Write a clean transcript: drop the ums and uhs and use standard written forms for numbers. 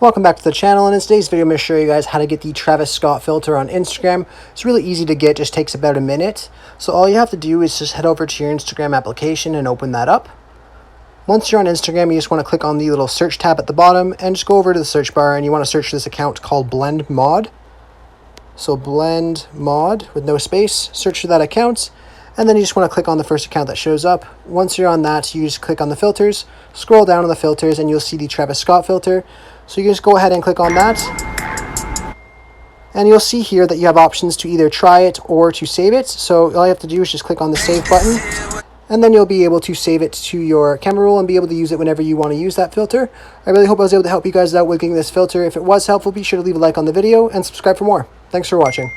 Welcome back to the channel, and in today's video I'm going to show you guys how to get the Travis Scott filter on Instagram. It's really easy to get, just takes about a minute. So all you have to do is just head over to your Instagram application and open that up. Once you're on Instagram, you just want to click on the little search tab at the bottom and just go over to the search bar and you want to search this account called Blend Mod. So Blend Mod with no space, search for that account. And then you just want to click on the first account that shows up. Once you're on that, you just click on the filters, scroll down on the filters, and you'll see the Travis Scott filter. So you just go ahead and click on that. And you'll see here that you have options to either try it or to save it. So all you have to do is just click on the save button. And then you'll be able to save it to your camera roll and be able to use it whenever you want to use that filter. I really hope I was able to help you guys out with getting this filter. If it was helpful, be sure to leave a like on the video and subscribe for more. Thanks for watching.